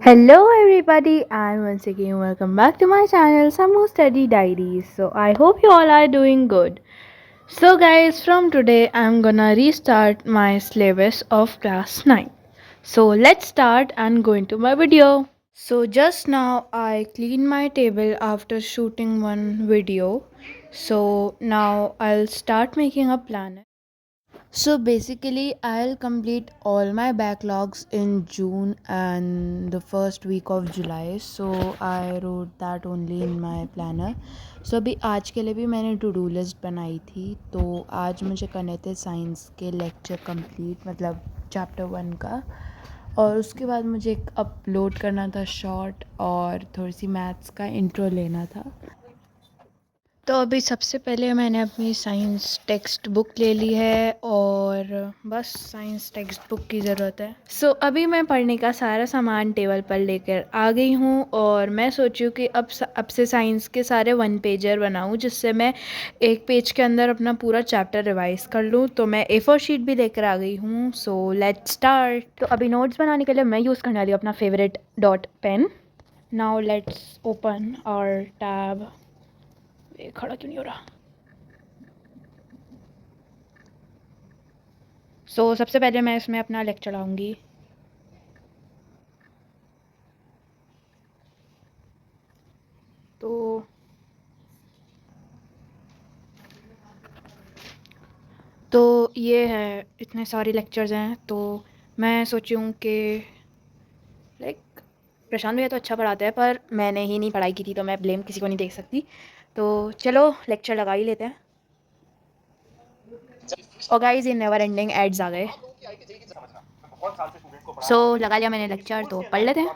Hello everybody and once again welcome back to my channel Samu Study Diaries. So I hope you all are doing good. So guys, from today I'm gonna restart my syllabus of class 9. So let's start and go into my video. So just now I cleaned my table after shooting one video. So now I'll start making a plan. So basically, I'll complete all my backlogs in June and the first week of July. So I wrote that only in my planner. So अभी आज के लिए भी मैंने to do list बनाई थी. तो आज मुझे करने थे साइंस के लेक्चर कंप्लीट, मतलब चैप्टर 1 का. और उसके बाद मुझे एक अपलोड करना था शॉर्ट, और थोड़ी सी मैथ्स का इंट्रो लेना था. तो अभी सबसे पहले मैंने अपनी साइंस टेक्स्ट बुक ले ली है और बस साइंस टेक्स्ट बुक की ज़रूरत है. सो अभी मैं पढ़ने का सारा सामान टेबल पर लेकर आ गई हूँ और मैं सोची हूँ कि अब से साइंस के सारे 1 पेजर बनाऊँ, जिससे मैं एक पेज के अंदर अपना पूरा चैप्टर रिवाइज कर लूँ. तो मैं A4 शीट भी लेकर आ गई हूँ. So let's start. तो अभी नोट्स बनाने के लिए मैं यूज़ करने वाली हूँ अपना favourite dot pen. Now let's open और टैब. खड़ा क्यों नहीं हो रहा? सबसे पहले मैं इसमें अपना लेक्चर लाऊंगी. तो ये है, इतने सारे लेक्चर्स हैं. तो मैं सोची हूँ कि लाइक प्रशांत भैया तो अच्छा पढ़ाते हैं, पर मैंने ही नहीं पढ़ाई की थी, तो मैं ब्लेम किसी को नहीं देख सकती. तो चलो लेक्चर लगा ही लेते हैं. और गाइस, ये नेवर एंडिंग एड्स आ गए. लगा लिया मैंने लेक्चर, तो पढ़ लेते हैं.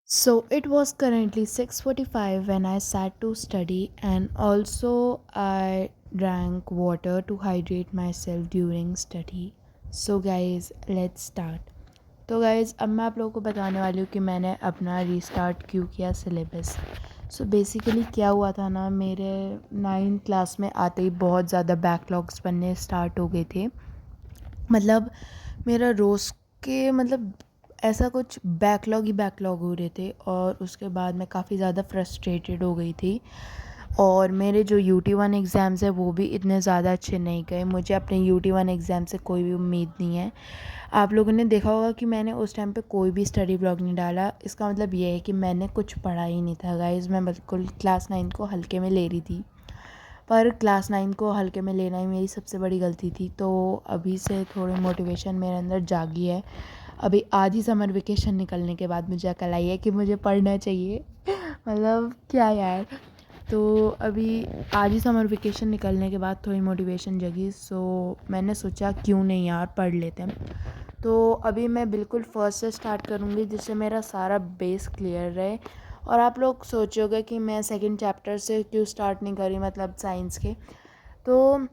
So it was currently 6:45 when I sat to study, and also I drank water to hydrate myself during study. So guys, let's start. तो गाइज़, अब मैं आप लोगों को बताने वाली हूँ कि मैंने अपना रीस्टार्ट क्यों किया सिलेबस. सो बेसिकली क्या हुआ था ना, मेरे 9th क्लास में आते ही बहुत ज़्यादा बैकलॉग्स बनने स्टार्ट हो गए थे. मतलब मेरा रोज़ के मतलब ऐसा कुछ बैकलॉग ही बैकलॉग हो रहे थे, और उसके बाद मैं काफ़ी ज़्यादा फ्रस्ट्रेटेड हो गई थी. और मेरे जो UT1 एग्ज़ाम्स है वो भी इतने ज़्यादा अच्छे नहीं गए. मुझे अपने UT1 एग्ज़ाम से कोई भी उम्मीद नहीं है. आप लोगों ने देखा होगा कि मैंने उस टाइम पे कोई भी स्टडी ब्लॉग नहीं डाला. इसका मतलब ये है कि मैंने कुछ पढ़ा ही नहीं था गाइज़. मैं बिल्कुल क्लास 9 को हल्के में ले रही थी, पर क्लास 9 को हल्के में लेना ही मेरी सबसे बड़ी गलती थी. तो अभी से थोड़ी मोटिवेशन मेरे अंदर जागी है. अभी आधी समर वेकेशन निकलने के बाद मुझे अकल आई है कि मुझे पढ़ना चाहिए. मतलब क्या यार. तो अभी आधी समर वेकेशन निकलने के बाद थोड़ी मोटिवेशन जगी. मैंने सोचा क्यों नहीं यार, पढ़ लेते हैं. तो अभी मैं बिल्कुल फर्स्ट से स्टार्ट करूँगी, जिससे मेरा सारा बेस क्लियर रहे. और आप लोग सोचोगे कि मैं सेकंड चैप्टर से क्यों स्टार्ट नहीं करी, मतलब साइंस के. तो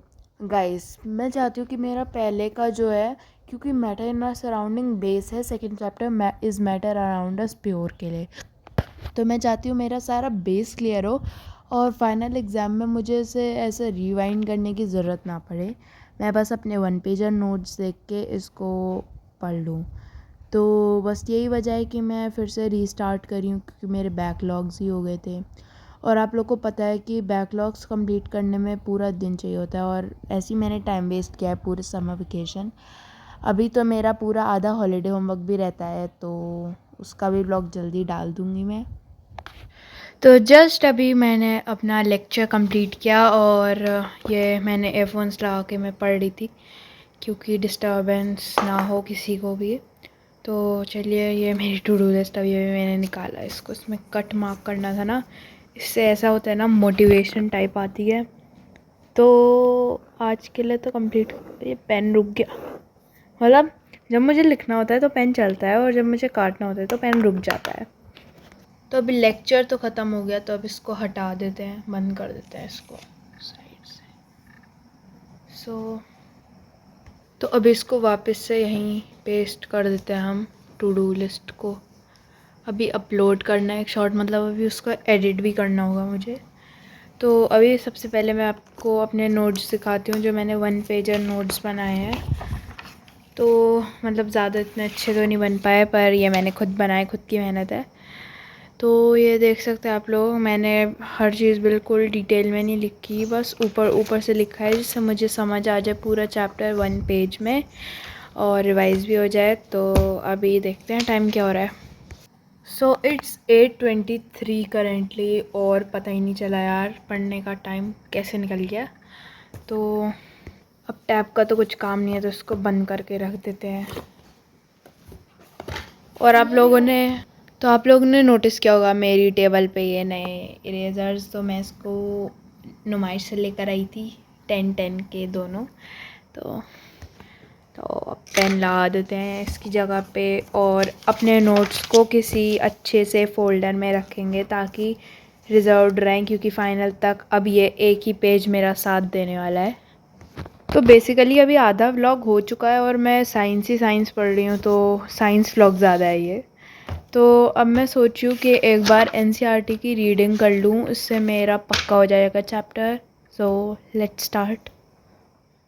गाइस, मैं चाहती हूँ कि मेरा पहले का जो है, क्योंकि matter in our surrounding base है, second chapter is matter around us pure के लिए. तो मैं चाहती हूँ मेरा सारा बेस क्लियर हो और फाइनल एग्ज़ाम में मुझे ऐसे रिवाइंड करने की ज़रूरत ना पड़े. मैं बस अपने 1 पेजर नोट्स देख के इसको पढ़ लूँ. तो बस यही वजह है कि मैं फिर से रीस्टार्ट करी हूँ, क्योंकि मेरे बैकलॉग्स ही हो गए थे. और आप लोग को पता है कि बैकलॉग्स कंप्लीट करने में पूरा दिन चाहिए होता है, और ऐसे ही मैंने टाइम वेस्ट किया है पूरे समर वेकेशन. अभी तो मेरा पूरा आधा हॉलीडे होमवर्क भी रहता है, तो उसका भी ब्लॉग जल्दी डाल दूँगी मैं. तो जस्ट अभी मैंने अपना लेक्चर कंप्लीट किया, और ये मैंने एयरफोन्स लगा के मैं पढ़ रही थी, क्योंकि डिस्टर्बेंस ना हो किसी को भी. तो चलिए, ये मेरी टू डू लिस्ट अभी मैंने निकाला. इसमें कट मार्क करना था ना, इससे ऐसा होता है ना, मोटिवेशन टाइप आती है. तो आज के लिए तो कंप्लीट. ये पेन रुक गया. मतलब जब मुझे लिखना होता है तो पेन चलता है, और जब मुझे काटना होता है तो पेन रुक जाता है. तो अभी लेक्चर तो ख़त्म हो गया, तो अब इसको हटा देते हैं, बंद कर देते हैं इसको साइड से. तो अब इसको वापस से यहीं पेस्ट कर देते हैं हम टू डू लिस्ट को. अभी अपलोड करना है एक शॉर्ट, मतलब अभी उसको एडिट भी करना होगा मुझे. तो अभी सबसे पहले मैं आपको अपने नोट्स दिखाती हूँ जो मैंने 1 पेजर नोट्स बनाए हैं। तो मतलब ज़्यादा इतने अच्छे तो नहीं बन पाए, पर ये मैंने खुद बनाए, खुद की मेहनत है। तो ये देख सकते हैं आप लोग, मैंने हर चीज़ बिल्कुल डिटेल में नहीं लिखी, बस ऊपर ऊपर से लिखा है जिससे मुझे समझ आ जाए पूरा चैप्टर 1 पेज में और रिवाइज़ भी हो जाए। तो अभी देखते हैं टाइम क्या हो रहा है। सो इट्स 8:23 करेंटली और पता ही नहीं चला यार पढ़ने का टाइम कैसे निकल गया। तो अब टैब का तो कुछ काम नहीं है तो इसको बंद करके रख देते हैं। और आप लोगों ने नोटिस किया होगा मेरी टेबल पे ये नए इरेज़र्स, तो मैं इसको नुमाइश से लेकर आई थी 10-10 के दोनों। तो अब पेन लगा देते हैं इसकी जगह पे और अपने नोट्स को किसी अच्छे से फ़ोल्डर में रखेंगे ताकि रिज़र्व्ड रहें, क्योंकि फ़ाइनल तक अब ये एक ही पेज मेरा साथ देने वाला है। तो बेसिकली अभी आधा व्लॉग हो चुका है और मैं साइंस ही साइंस पढ़ रही हूँ, तो साइंस व्लॉग ज़्यादा है ये। तो अब मैं सोची हूँ कि एक बार एनसीईआरटी की रीडिंग कर लूँ, इससे मेरा पक्का हो जाएगा चैप्टर। So let's start.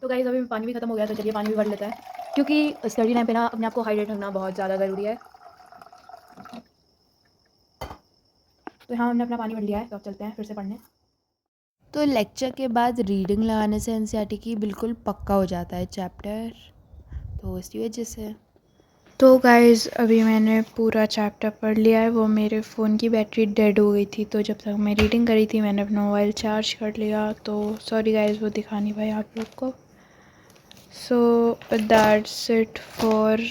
तो गाइस अभी पानी भी ख़त्म हो गया, तो चलिए पानी भी भर लेता है, क्योंकि स्टडी टाइम पे ना अपने आप को हाइड्रेट रखना बहुत ज़्यादा ज़रूरी है। तो यहाँ हमने अपना पानी भर लिया है, तो अब चलते हैं फिर से पढ़ने। तो लेक्चर के बाद रीडिंग लगाने से एनसीईआरटी की बिल्कुल पक्का हो जाता है चैप्टर, तो इसी वजह से। तो गाइज़ अभी मैंने पूरा चैप्टर पढ़ लिया है। वो मेरे फ़ोन की बैटरी डेड हो गई थी, तो जब तक मैं रीडिंग करी थी मैंने अपना मोबाइल चार्ज कर लिया। तो सॉरी गाइज़ वो दिखा नहीं पाई आप लोग को। So that's it for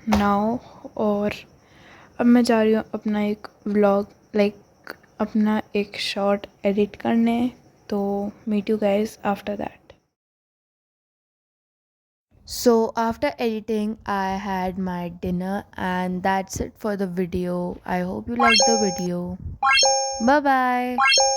now. और अब मैं जा रही हूँ अपना एक व्लॉग अपना एक शॉर्ट एडिट करने। तो meet you guys after that. So after editing, I had my dinner and that's it for the video. I hope you liked the video. Bye bye.